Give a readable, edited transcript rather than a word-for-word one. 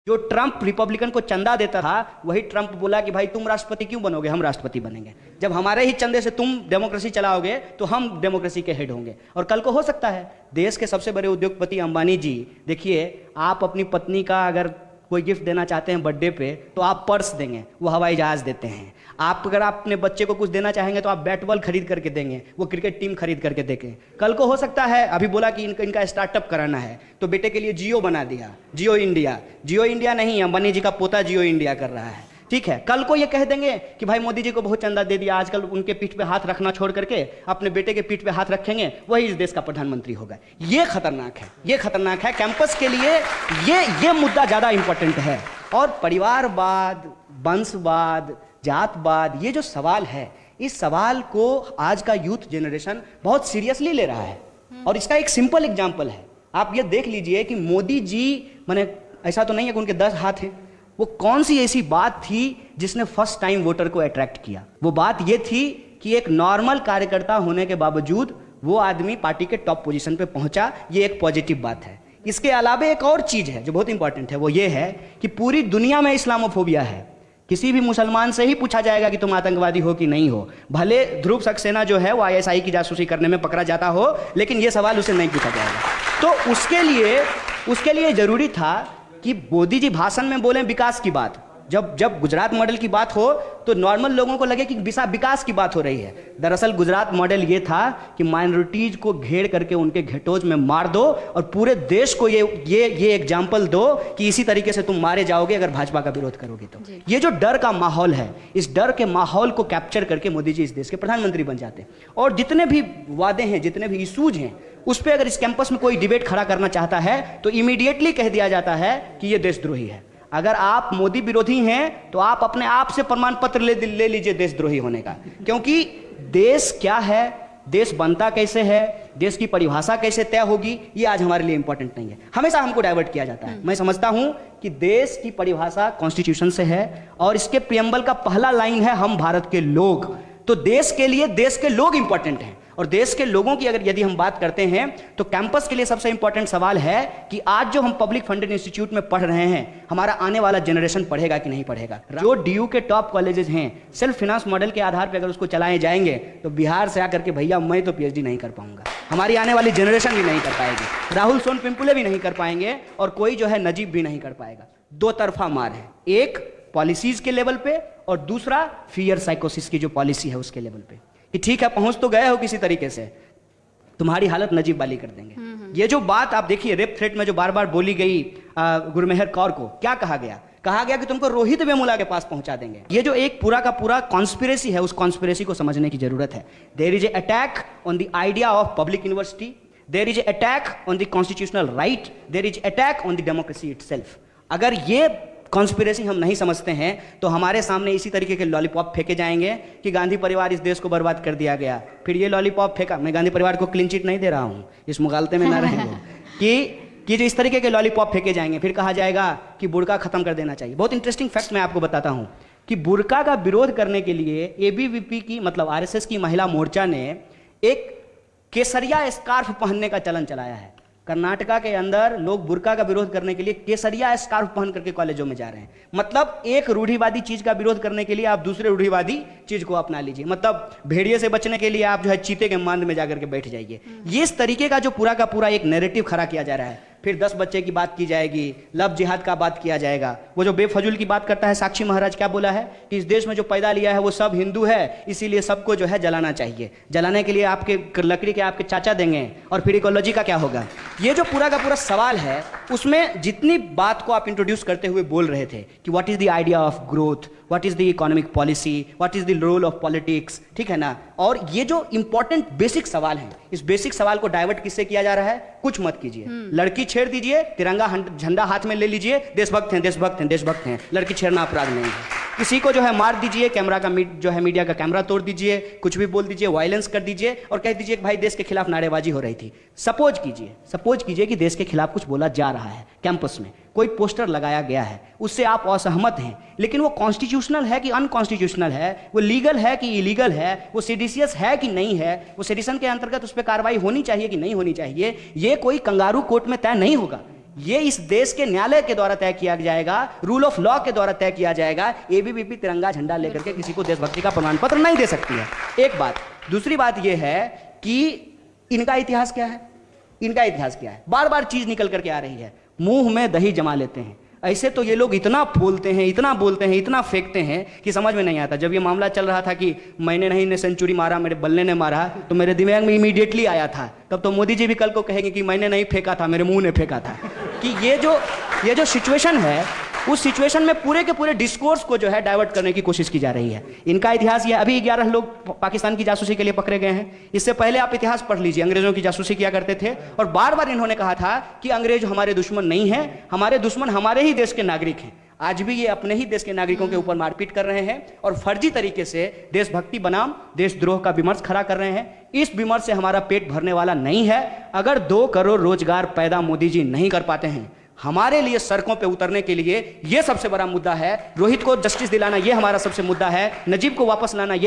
जो Trump Republican को चंदा देता था, वही ट्रंप बोला कि भाई तुम राष्ट्रपति क्यों बनोगे, हम राष्ट्रपति बनेंगे। जब हमारे ही चंदे से तुम डेमोक्रेसी चलाओगे तो हम डेमोक्रेसी के हेड होंगे। और कल को हो सकता है देश के सबसे बड़े उद्योगपति अंबानी जी, देखिए आप अपनी पत्नी का अगर कोई गिफ्ट देना चाहते हैं बर्थडे पे तो आप पर्स देंगे, वो हवाई जहाज देते हैं। आप अगर आप अपने बच्चे को कुछ देना चाहेंगे तो आप बैट बॉल खरीद करके देंगे, वो क्रिकेट टीम खरीद करके देंगे। कल को हो सकता है, अभी बोला कि इनका स्टार्टअप कराना है तो बेटे के लिए जियो बना दिया, जियो इंडिया। जियो इंडिया नहीं, अंबानी जी का पोता जियो इंडिया कर रहा है, ठीक है। कल को ये कह देंगे कि भाई मोदी जी को बहुत चंदा दे दिया, आजकल उनके पीठ पे हाथ रखना छोड़ करके अपने बेटे के पीठ पे हाथ रखेंगे, वही इस देश का प्रधानमंत्री होगा। ये खतरनाक है, ये खतरनाक है। कैंपस के लिए ये मुद्दा ज्यादा इंपॉर्टेंट है। और परिवारवाद, वंशवाद, जातवाद, ये जो सवाल है, इस सवाल को आज का यूथ जनरेशन बहुत सीरियसली ले रहा है। और इसका एक सिंपल एग्जाम्पल है, आप ये देख लीजिए कि मोदी जी, माने ऐसा तो नहीं है कि उनके 10 हाथ हैं, वो कौन सी ऐसी बात थी जिसने फर्स्ट टाइम वोटर को अट्रैक्ट किया। वो बात ये थी कि एक नॉर्मल कार्यकर्ता होने के बावजूद वो आदमी पार्टी के टॉप पोजीशन पे पहुंचा। ये एक पॉजिटिव बात है। इसके अलावा एक और चीज है जो बहुत इंपॉर्टेंट है, वो ये है कि पूरी दुनिया में इस्लामोफोबिया है। किसी भी मुसलमान से ही पूछा जाएगा कि तुम आतंकवादी हो कि नहीं हो, भले ध्रुव सक्सेना जो है वो ISI की जासूसी करने में पकड़ा जाता हो, लेकिन ये सवाल उसे नहीं पूछा जाएगा। तो उसके लिए जरूरी था कि मोदी जी भाषण में बोलें विकास की बात। जब गुजरात मॉडल की बात हो तो नॉर्मल लोगों को लगे कि विकास की बात हो रही है। दरअसल गुजरात मॉडल ये था कि माइनॉरिटीज को घेर करके उनके घेटोज में मार दो और पूरे देश को ये एग्जाम्पल दो कि इसी तरीके से तुम मारे जाओगे अगर भाजपा का विरोध करोगे तो। ये जो डर का माहौल है, इस डर के माहौल को कैप्चर करके मोदी जी इस देश के प्रधानमंत्री बन जाते हैं। और जितने भी वादे हैं, जितने भी इशूज हैं, उस पर अगर इस कैंपस में कोई डिबेट खड़ा करना चाहता है तो इमीडिएटली कह दिया जाता है कि ये देशद्रोही है। अगर आप मोदी विरोधी हैं तो आप अपने आप से प्रमाण पत्र ले लीजिए देशद्रोही होने का। क्योंकि देश क्या है, देश बनता कैसे है, देश की परिभाषा कैसे तय होगी, ये आज हमारे लिए इंपॉर्टेंट नहीं है। हमेशा हमको डाइवर्ट किया जाता है। मैं समझता हूं कि देश की परिभाषा कॉन्स्टिट्यूशन से है और इसके प्रियम्बल का पहला लाइन है हम भारत के लोग। तो देश के लिए देश के लोग इंपॉर्टेंट हैं। और देश के लोगों की अगर यदि हम बात करते हैं तो कैंपस के लिए सबसे इंपॉर्टेंट सवाल है कि आज जो हम पब्लिक फंडेड इंस्टीट्यूट में पढ़ रहे हैं, हमारा आने वाला जनरेशन पढ़ेगा कि नहीं पढ़ेगा। जो DU के टॉप कॉलेजेस हैं, सेल्फ फाइनेंस मॉडल के आधार पर अगर उसको चलाए जाएंगे तो बिहार से आकर के भैया मैं तो PhD नहीं कर पाऊंगा, हमारी आने वाली जनरेशन भी नहीं कर पाएगी, राहुल सोनपिंपुले भी नहीं कर पाएंगे और कोई जो है नजीब भी नहीं कर पाएगा। दो तरफा मार है, एक पॉलिसीज के लेवल पे और दूसरा फियर साइकोसिस की जो पॉलिसी है उसके लेवल पे कि ठीक है पहुंच तो गए हो किसी तरीके से, तुम्हारी हालत नजीब वाली कर देंगे। ये जो बात आप देखिए रेप थ्रेट में जो बार बार बोली गई गुरमेहर कौर को, क्या कहा गया कि तुमको रोहित वेमुला के पास पहुंचा देंगे। ये जो एक पूरा का पूरा कॉन्स्पिरेसी है, उस कॉन्स्पिरेसी को समझने की जरूरत है। There is a attack on the idea of public university, there is a attack on the constitutional right, there is attack on the democracy itself. अगर ये कॉन्स्पिरेसी हम नहीं समझते हैं तो हमारे सामने इसी तरीके के लॉलीपॉप फेंके जाएंगे कि गांधी परिवार इस देश को बर्बाद कर दिया गया। फिर ये लॉलीपॉप फेंका, मैं गांधी परिवार को क्लीन चिट नहीं दे रहा हूं, इस मुगालते में ना रहेंगे कि जो इस तरीके के लॉलीपॉप फेंके जाएंगे, फिर कहा जाएगा कि बुर्का खत्म कर देना चाहिए। बहुत इंटरेस्टिंग फैक्ट मैं आपको बताता हूं कि बुर्का का विरोध करने के लिए ABVP की मतलब RSS की महिला मोर्चा ने एक केसरिया स्कार्फ पहनने का चलन चलाया है। कर्नाटका के अंदर लोग बुर्का का विरोध करने के लिए केसरिया स्कार्फ पहन करके कॉलेजों में जा रहे हैं। मतलब एक रूढ़िवादी चीज का विरोध करने के लिए आप दूसरे रूढ़िवादी चीज को अपना लीजिए। मतलब भेड़िए से बचने के लिए आप जो है चीते के मांद में जाकर के बैठ जाइए। ये इस तरीके का जो पूरा का पूरा एक नैरेटिव खड़ा किया जा रहा है। फिर 10 बच्चे की बात की जाएगी, लव जिहाद का बात किया जाएगा। वो जो बेफजूल की बात करता है, साक्षी महाराज क्या बोला है कि इस देश में जो पैदा लिया है वो सब हिंदू है, इसीलिए सबको जो है जलाना चाहिए। जलाने के लिए आपके लकड़ी के आपके चाचा देंगे और फिर इकोलॉजी का क्या होगा। ये जो पूरा का पूरा सवाल है, उसमें जितनी बात को आप इंट्रोड्यूस करते हुए बोल रहे थे कि what is the idea of growth, what is the economic policy, what is the role of politics, ठीक है ना। और ये जो इंपॉर्टेंट बेसिक सवाल है, इस बेसिक सवाल को डाइवर्ट किससे किया जा रहा है। कुछ मत कीजिए, लड़की छेड़ दीजिए, तिरंगा झंडा हाथ में ले लीजिए, देशभक्त हैं देशभक्त हैं देशभक्त हैं, लड़की छेड़ना अपराध नहीं है। किसी को जो है मार दीजिए, कैमरा का जो है मीडिया का कैमरा तोड़ दीजिए, कुछ भी बोल दीजिए, वायलेंस कर दीजिए और कह दीजिए कि भाई देश के खिलाफ नारेबाजी हो रही थी। सपोज कीजिए कि देश के खिलाफ कुछ बोला जा रहा है, कैंपस में कोई पोस्टर लगाया गया है, उससे आप असहमत हैं, लेकिन वो कॉन्स्टिट्यूशनल है कि अनकॉन्स्टिट्यूशनल है, वो लीगल है कि इलीगल है, वो सेडिशियस है कि नहीं है, वो सेडिशन के अंतर्गत उस पर कार्रवाई होनी चाहिए कि नहीं होनी चाहिए, ये कोई कंगारू कोर्ट में तय नहीं होगा। ये इस देश के न्यायालय के द्वारा तय किया जाएगा, रूल ऑफ लॉ के द्वारा तय किया जाएगा। एबीवीपी तिरंगा झंडा लेकर के किसी को देशभक्ति का प्रमाण पत्र नहीं दे सकती है, एक बात। दूसरी बात यह है कि इनका इतिहास क्या है, इनका इतिहास क्या है, बार बार चीज निकल करके आ रही है, मुंह में दही जमा लेते हैं। ऐसे तो ये लोग इतना बोलते हैं, इतना बोलते हैं, इतना फेंकते हैं कि समझ में नहीं आता। जब ये मामला चल रहा था कि मैंने नहीं ने सेंचुरी मारा, मेरे बल्ले ने मारा, तो मेरे दिमाग में इमीडिएटली आया था, तब तो मोदी जी भी कल को कहेंगे कि मैंने नहीं फेंका था, मेरे मुंह ने फेंका था। कि ये जो सिचुएशन है, उस सिचुएशन में पूरे के पूरे डिस्कोर्स को जो है डाइवर्ट करने की कोशिश की जा रही है। इनका इतिहास ये, अभी 11 लोग पाकिस्तान की जासूसी के लिए पकड़े गए हैं। इससे पहले आप इतिहास पढ़ लीजिए, अंग्रेजों की जासूसी किया करते थे और बार बार इन्होंने कहा था कि अंग्रेज हमारे दुश्मन नहीं हैं, हमारे दुश्मन हमारे ही देश के नागरिक हैं। आज भी ये अपने ही देश के नागरिकों के ऊपर मारपीट कर रहे हैं और फर्जी तरीके से देशभक्ति बनाम देशद्रोह का विमर्श खड़ा कर रहे हैं। इस विमर्श से हमारा पेट भरने वाला नहीं है। अगर 2 करोड़ रोजगार पैदा मोदी जी नहीं कर पाते हैं, हमारे लिए सड़कों पे उतरने के लिए ये सबसे बड़ा मुद्दा है। रोहित को जस्टिस दिलाना ये हमारा सबसे मुद्दा है, नजीब को वापस लाना ये